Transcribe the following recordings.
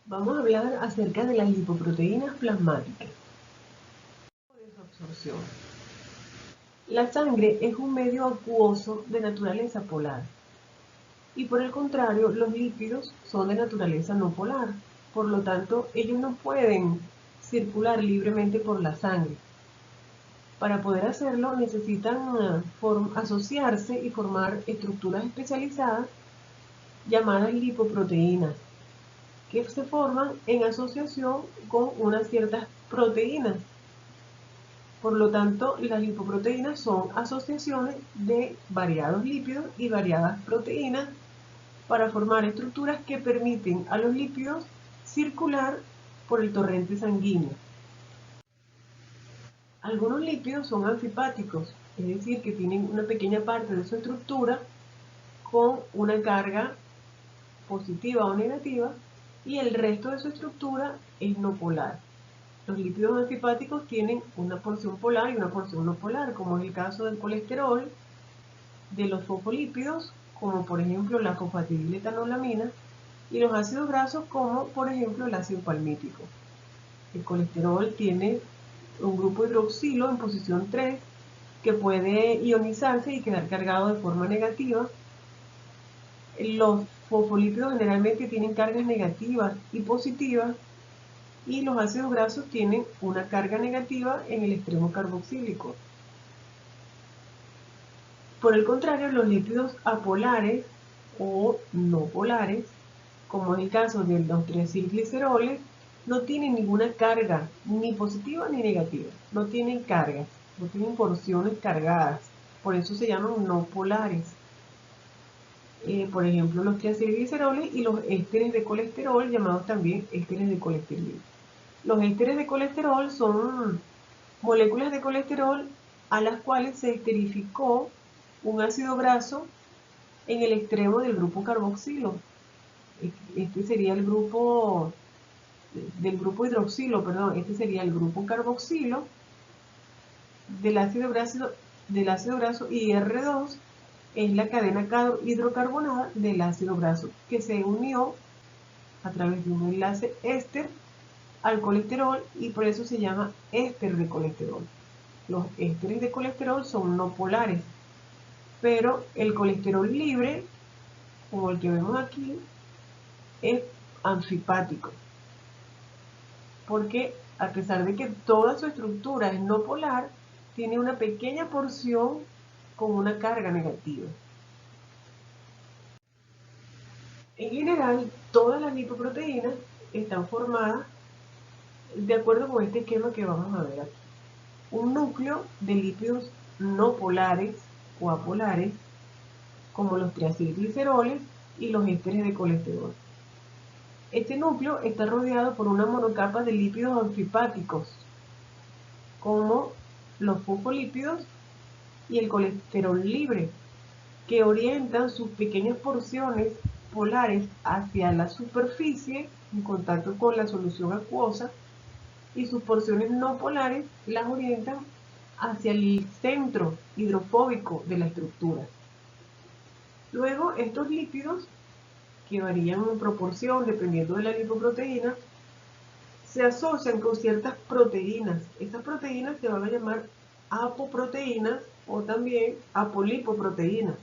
Vamos a hablar acerca de las lipoproteínas plasmáticas de su absorción. La sangre es un medio acuoso de naturaleza polar y por el contrario los lípidos son de naturaleza no polar. Por lo tanto, ellos no pueden circular libremente por la sangre. Para poder hacerlo necesitan asociarse y formar estructuras especializadas llamadas lipoproteínas, que se forman en asociación con unas ciertas proteínas. Por lo tanto, las lipoproteínas son asociaciones de variados lípidos y variadas proteínas para formar estructuras que permiten a los lípidos circular por el torrente sanguíneo. Algunos lípidos son anfipáticos, es decir, que tienen una pequeña parte de su estructura con una carga positiva o negativa y el resto de su estructura es no polar. Los lípidos anfipáticos tienen una porción polar y una porción no polar, como es el caso del colesterol, de los fosfolípidos, como por ejemplo la fosfatidiletanolamina, y los ácidos grasos, como por ejemplo el ácido palmítico. El colesterol tiene un grupo hidroxilo en posición 3 que puede ionizarse y quedar cargado de forma negativa. Los fosfolípidos generalmente tienen cargas negativas y positivas, y los ácidos grasos tienen una carga negativa en el extremo carboxílico. Por el contrario, los lípidos apolares o no polares, como es el caso de los triacilgliceroles, no tienen ninguna carga, ni positiva ni negativa. No tienen cargas, no tienen porciones cargadas. Por eso se llaman no polares. Por ejemplo, los triacilgliceroles y los ésteres de colesterol, llamados también ésteres de colesterol. Los ésteres de colesterol son moléculas de colesterol a las cuales se esterificó un ácido graso en el extremo del grupo carboxilo. Este sería el grupo del grupo hidroxilo, perdón, este sería el grupo carboxilo del ácido graso y R2 es la cadena hidrocarbonada del ácido graso que se unió a través de un enlace éster al colesterol y por eso se llama éster de colesterol. Los ésteres de colesterol son no polares, pero el colesterol libre, como el que vemos aquí, es anfipático, porque a pesar de que toda su estructura es no polar, tiene una pequeña porción con una carga negativa. En general, todas las lipoproteínas están formadas de acuerdo con este esquema que vamos a ver aquí. Un núcleo de lípidos no polares o apolares, como los triacilgliceroles y los ésteres de colesterol. Este núcleo está rodeado por una monocapa de lípidos anfipáticos, como los fosfolípidos y el colesterol libre, que orientan sus pequeñas porciones polares hacia la superficie en contacto con la solución acuosa, y sus porciones no polares las orientan hacia el centro hidrofóbico de la estructura. Luego, estos lípidos, que varían en proporción dependiendo de la lipoproteína, se asocian con ciertas proteínas. Estas proteínas se van a llamar apoproteínas o también apolipoproteínas.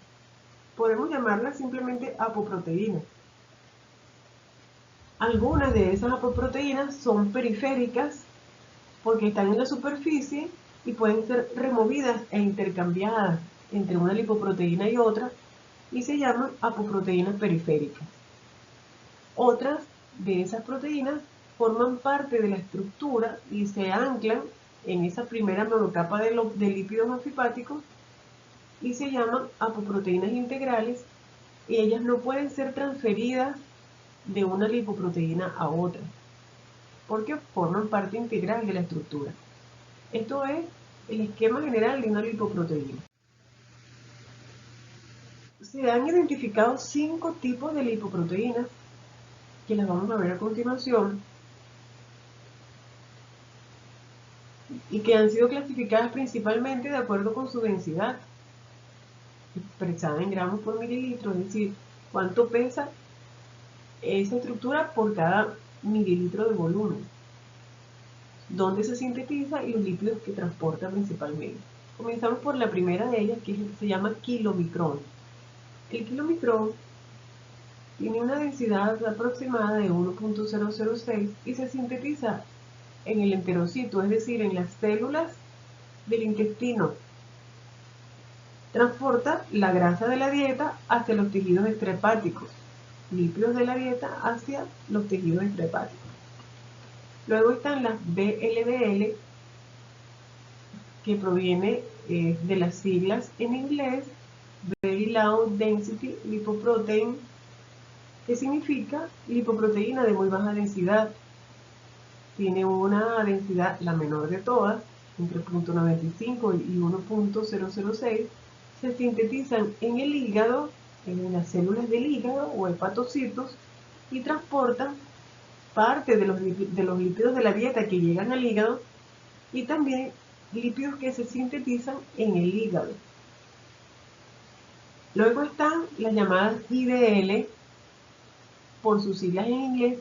Podemos llamarlas simplemente apoproteínas. Algunas de esas apoproteínas son periféricas porque están en la superficie y pueden ser removidas e intercambiadas entre una lipoproteína y otra y se llaman apoproteínas periféricas. Otras de esas proteínas forman parte de la estructura y se anclan en esa primera monocapa de lípidos anfipáticos y se llaman apoproteínas integrales, y ellas no pueden ser transferidas de una lipoproteína a otra porque forman parte integral de la estructura. Esto es el esquema general de una lipoproteína. Se han identificado 5 tipos de lipoproteínas que las vamos a ver a continuación y que han sido clasificadas principalmente de acuerdo con su densidad, expresada en gramos por mililitro, es decir, cuánto pesa esa estructura por cada mililitros de volumen, donde se sintetiza y los lípidos que transporta principalmente. Comenzamos por la primera de ellas, que se llama kilomicrón. El kilomicrón tiene una densidad aproximada de 1.006 y se sintetiza en el enterocito, es decir, en las células del intestino. Transporta la grasa de la dieta hacia los tejidos extrahepáticos, lípidos de la dieta hacia los tejidos extrahepáticos. Luego están las VLDL, que proviene de las siglas en inglés Very Low Density Lipoprotein, que significa lipoproteína de muy baja densidad. Tiene una densidad, la menor de todas, entre 0.95 y 1.006, se sintetizan en el hígado, en las células del hígado o hepatocitos, y transportan parte de los lípidos de la dieta que llegan al hígado y también lípidos que se sintetizan en el hígado. Luego están las llamadas IDL, por sus siglas en inglés,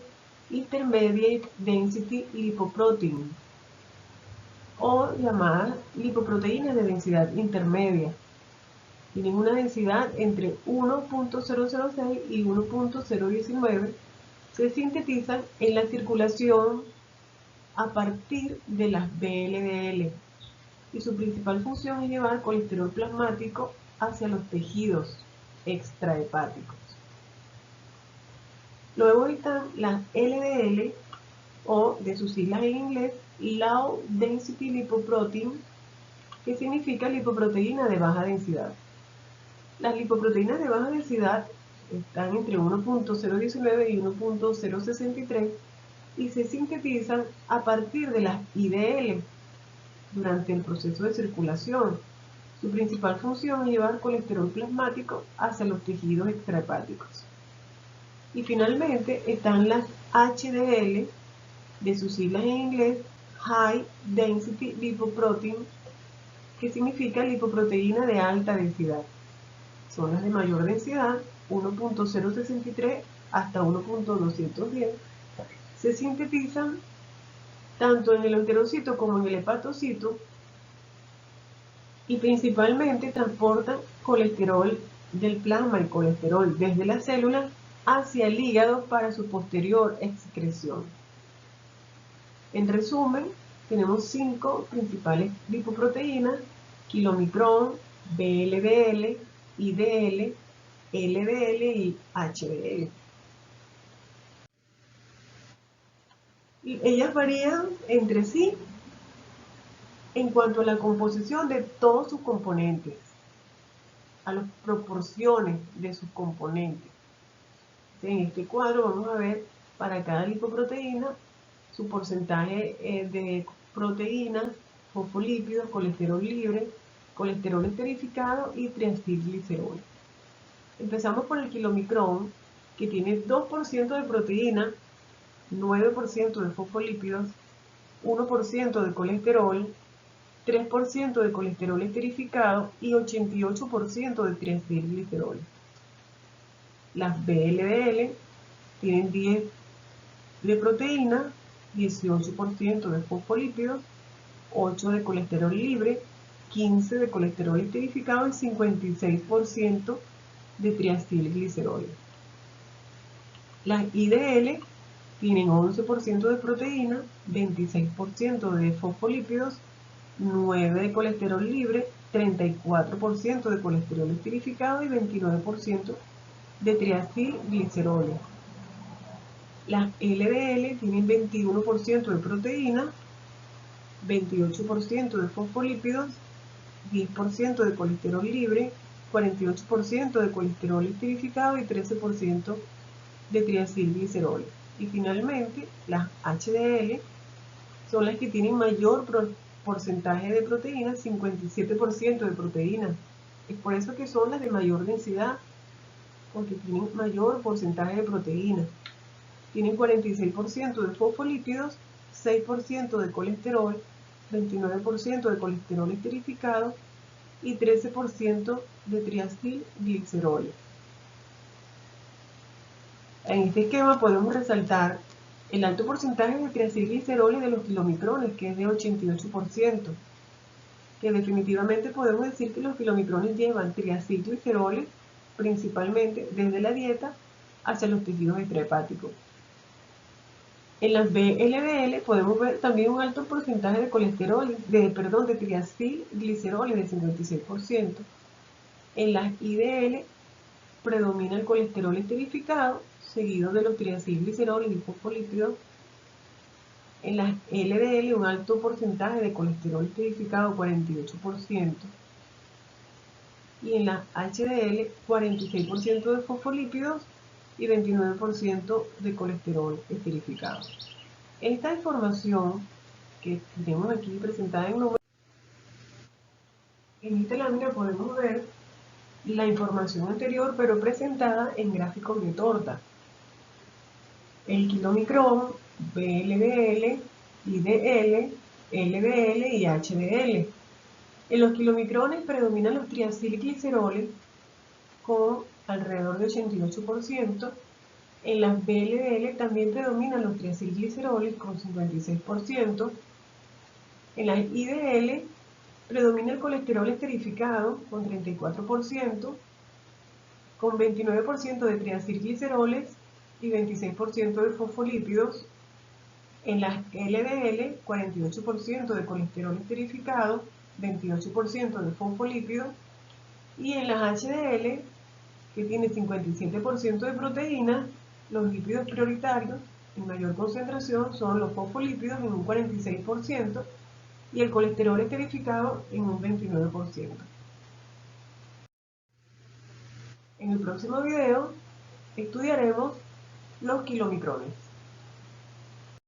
Intermediate Density Lipoprotein, o llamadas lipoproteínas de densidad intermedia. Tienen una densidad entre 1.006 y 1.019, se sintetizan en la circulación a partir de las VLDL, y su principal función es llevar colesterol plasmático hacia los tejidos extrahepáticos. Luego están las LDL, o de sus siglas en inglés, Low Density Lipoprotein, que significa lipoproteína de baja densidad. Las lipoproteínas de baja densidad están entre 1.019 y 1.063 y se sintetizan a partir de las IDL durante el proceso de circulación. Su principal función es llevar colesterol plasmático hacia los tejidos extrahepáticos. Y finalmente están las HDL, de sus siglas en inglés High Density Lipoprotein, que significa lipoproteína de alta densidad. Son las de mayor densidad, 1.063 hasta 1.210. Se sintetizan tanto en el enterocito como en el hepatocito y principalmente transportan colesterol del plasma, el colesterol, desde la célula hacia el hígado para su posterior excreción. En resumen, tenemos 5 principales lipoproteínas: kilomicrón, VLDL, IDL, LDL y HDL. Y ellas varían entre sí en cuanto a la composición de todos sus componentes, a las proporciones de sus componentes. En este cuadro vamos a ver para cada lipoproteína su porcentaje de proteínas, fosfolípidos, colesterol libre, colesterol esterificado y triacilglicerol. Empezamos por el kilomicrón, que tiene 2% de proteína, 9% de fosfolípidos, 1% de colesterol, 3% de colesterol esterificado y 88% de triacilglicerol. Las VLDL tienen 10 de proteína, 18% de fosfolípidos, 8 de colesterol libre, 15 de colesterol esterificado y 56% de triacilglicerol. Las IDL tienen 11% de proteína, 26% de fosfolípidos, 9 de colesterol libre, 34% de colesterol esterificado y 29% de triacilglicerol. Las LDL tienen 21% de proteína, 28% de fosfolípidos, 10% de colesterol libre, 48% de colesterol esterificado y 13% de triacilglicerol. Y finalmente, las HDL son las que tienen mayor porcentaje de proteína, 57% de proteína. Es por eso que son las de mayor densidad, porque tienen mayor porcentaje de proteína. Tienen 46% de fosfolípidos, 6% de colesterol, 29% de colesterol esterificado y 13% de triacilglicerol. En este esquema podemos resaltar el alto porcentaje de triacilgliceroles de los kilomicrones, que es de 88%, que definitivamente podemos decir que los kilomicrones llevan triacilgliceroles principalmente desde la dieta hacia los tejidos extrahepáticos. En las VLDL podemos ver también un alto porcentaje de de triacilgliceroles de 56%. En las IDL predomina el colesterol esterificado, seguido de los triacilgliceroles y fosfolípidos. En las LDL un alto porcentaje de colesterol esterificado, 48%. Y en las HDL 46% de fosfolípidos y 29% de colesterol esterificado. Esta información que tenemos aquí presentada en números, en esta lámina podemos ver la información anterior pero presentada en gráficos de torta. El kilomicrón, VLDL, IDL, LDL y HDL. En los kilomicrones predominan los triacilgliceroles con alrededor de 88%. En las VLDL también predominan los triacilgliceroles con 56%. En las IDL predomina el colesterol esterificado con 34%, con 29% de triacilgliceroles y 26% de fosfolípidos. En las LDL, 48% de colesterol esterificado, 28% de fosfolípidos. Y en las HDL, que tiene 57% de proteínas, los lípidos prioritarios en mayor concentración son los fosfolípidos en un 46% y el colesterol esterificado en un 29%. En el próximo video estudiaremos los kilomicrones.